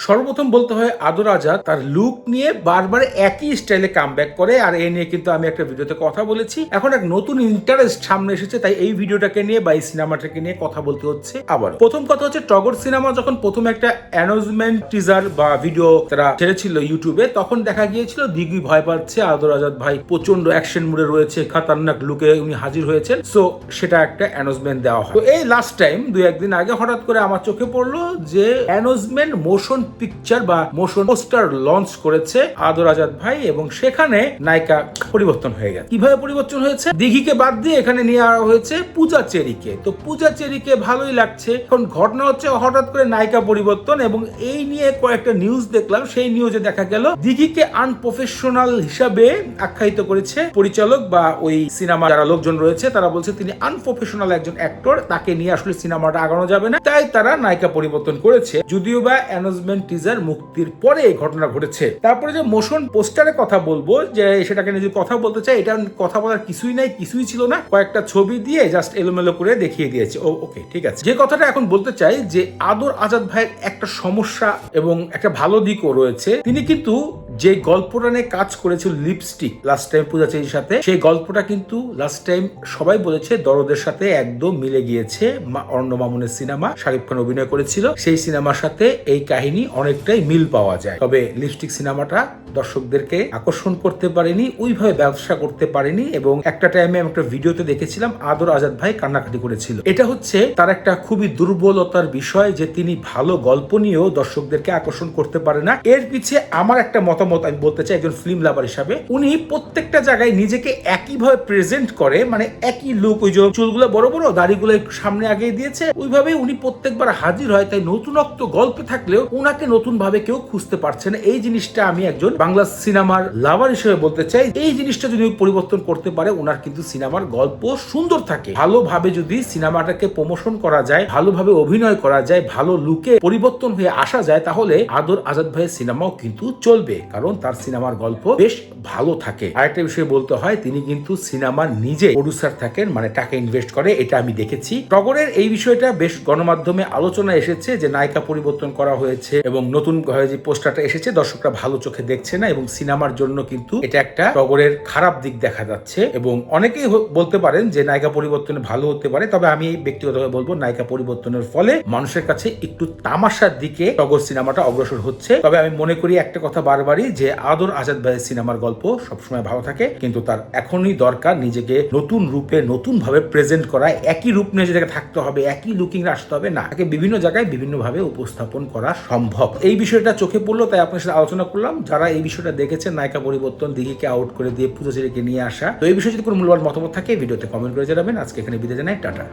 সর্বপ্রথম বলতে হয় আদর আজাদ তার লুক নিয়ে বারবার একই স্টাইলে কামব্যাক করে, আর এই নিয়ে কিন্তু আমি একটা ভিডিওতে কথা বলেছি। এখন এক নতুন ইন্টারেস্ট সামনে এসেছে, তাই এই ভিডিওটাকে নিয়ে বা এই সিনেমাটাকে নিয়ে কথা বলতে হচ্ছে। আবার প্রথম কথা হচ্ছে, টগর সিনেমা যখন প্রথম একটা অ্যানাউন্সমেন্ট টিজার বা ভিডিও তারা ছেড়েছিল ইউটিউবে, তখন দেখা গিয়েছিল দিঘি ভয় পাচ্ছে, আদর আজাদ ভাই প্রচন্ড অ্যাকশন মুডে রয়েছে, খাতারনাক লুকে উনি হাজির হয়েছেন। সো সেটা একটা অ্যানাউন্সমেন্ট দেওয়া হয়। তো এই লাস্ট টাইম 2-1 দিন আগে হঠাৎ করে আমার চোখে পড়লো যে অ্যানাউন্সমেন্ট মোশন পিকচার বা মোশন পোস্টার লঞ্চ করেছে আদর আজাদ ভাই, এবং সেখানে নায়িকা পরিবর্তন হয়ে গেছে। কিভাবে পরিবর্তন হয়েছে? দিঘিকে বাদ দিয়ে এখানে নিয়ে আসা হয়েছে পূজা চেরিকে। তো পূজা চেরিকে ভালোই লাগছে। এখন ঘটনা হচ্ছে হঠাৎ করে নায়িকা পরিবর্তন, এবং এই নিয়ে কয়েকটা নিউজ দেখলাম। সেই নিউজে দেখা গেল দিঘিকে আনপ্রফেশনাল হিসাবে আখ্যায়িত করেছে পরিচালক বা ওই সিনেমা যারা লোকজন রয়েছে, তারা বলছে তিনি আনপ্রফেশনাল একজন অ্যাক্টর, তাকে নিয়ে আসলে সিনেমাটা আগানো যাবে না, তাই তারা নায়িকা পরিবর্তন করেছে। যদিও বা অ্যানাউন্সমেন্ট টিজার মুক্তির পরে এই ঘটনা ঘটেছে। তারপরে যে মোশন পোস্টারে কথা বলবো, যে সেটাকে নিয়ে যদি কথা বলতে চাই, এটা কথা বলার কিছুই নাই, কিছুই ছিল না, কয়েকটা ছবি দিয়ে জাস্ট এলোমেলো করে দেখিয়ে দিয়েছে। ওকে, ঠিক আছে। যে কথাটা এখন বলতে চাই, যে আদর আজাদ ভাইয়ের একটা সমস্যা এবং একটা ভালো দিকও রয়েছে। তিনি কিন্তু যে গল্পটা নিয়ে কাজ করেছিল লিপস্টিক লাস্ট টাইম পূজা চেরির সাথে, সেই গল্পটা কিন্তু লাস্ট টাইম সবাই বলেছে দরদের সাথে একদম মিলে গিয়েছে। অর্ণ মামুনের সিনেমা, শাকিব খান অভিনয় করেছিল, সেই সিনেমার সাথে এই কাহিনী অনেকটাই মিল পাওয়া যায়। তবে লিপস্টিক সিনেমাটা দর্শকদেরকে আকর্ষণ করতে পারেনি, ওইভাবে ব্যবসা করতে পারেনি, এবং একটা টাইমে আমি একটা ভিডিওতে দেখেছিলাম আদর আজাদ ভাই কান্নাকাটি করেছিল। এটা হচ্ছে তার একটা খুবই দুর্বলতার বিষয়, যে তিনি ভালো গল্প নিয়েও দর্শকদেরকে আকর্ষণ করতে পারে না। এর পিছিয়ে আমার একটা মতামত আমি বলতে চাই, একজন ফিল্ম লাভার হিসাবে। উনি প্রত্যেকটা জায়গায় নিজেকে একইভাবে প্রেজেন্ট করে, মানে একই লুক, ওই যে চুলগুলো বড় বড়, দাড়িগুলো একটু সামনে আগিয়ে দিয়েছে, ওইভাবে উনি প্রত্যেকবার হাজির হয়। তাই নতুনত্ব গল্পে থাকলেও ওনাকে নতুন ভাবে কেউ খুঁজতে পারছে না। এই জিনিসটা আমি একজন বাংলা সিনেমার লাভার হিসেবে বলতে চাই। এই জিনিসটা যদি পরিবর্তন করতে পারে, ওনার কিন্তু সিনেমার গল্প সুন্দর থাকে। ভালোভাবে যদি সিনেমাটাকে প্রমোশন করা যায়, ভালোভাবে অভিনয় করা যায়, ভালো লুকে পরিবর্তন হয়ে আসা যায়, তাহলে আদর আজাদ ভাইয়ের সিনেমাও কিন্তু চলবে, কারণ তার সিনেমার গল্প বেশ ভালো থাকে। আরেকটা বিষয় বলতে হয়, তিনি কিন্তু সিনেমার নিজে প্রডিউসার থাকেন, মানে টাকা ইনভেস্ট করে, এটা আমি দেখেছি। টগরের এই বিষয়টা বেশ গণমাধ্যমে আলোচনা এসেছে, যে নায়িকা পরিবর্তন করা হয়েছে এবং নতুন যে পোস্টারটা এসেছে দর্শকরা ভালো চোখে দেখছে না, এবং সিনেমার জন্য কিন্তু এটা একটা টগরের খারাপ দিক দেখা যাচ্ছে। এবং অনেকেই বলতে পারেন যে নায়িকা পরিবর্তনে ভালো হতে পারে, তবে আমি ব্যক্তিগতভাবে বলবো নায়িকা পরিবর্তনের ফলে মানুষের কাছে একটু তামাশার দিকে টগর সিনেমাটা অগ্রসর হচ্ছে। তবে আমি মনে করি একটা কথা বারবারই, যে আদর আজাদ ভাইয়ের সিনেমার গল্প সবসময় ভালো থাকে, কিন্তু তার এখনই দরকার নিজেকে নতুন রূপে নতুন ভাবে প্রেজেন্ট করা। একই রূপ নিয়ে যেটাকে থাকতে হবে, একই লুকিং আসতে হবে না, তাকে বিভিন্ন জায়গায় বিভিন্ন ভাবে উপস্থাপন করা সম্ভব। এই বিষয়টা চোখে পড়লো, তাই আপনার সাথে আলোচনা করলাম। যারা এই বিষয়টা দেখেছেন, নায়িকা পরিবর্তন, দিঘিকে আউট করে দিয়ে পূজা চেরিকে নিয়ে আসা, তো এই বিষয়ে যদি কোনো মূল্যবান মতামত থাকে ভিডিওতে কমেন্ট করে জানাবেন। আজকে এখানে বিদায় জানাই, টাটা।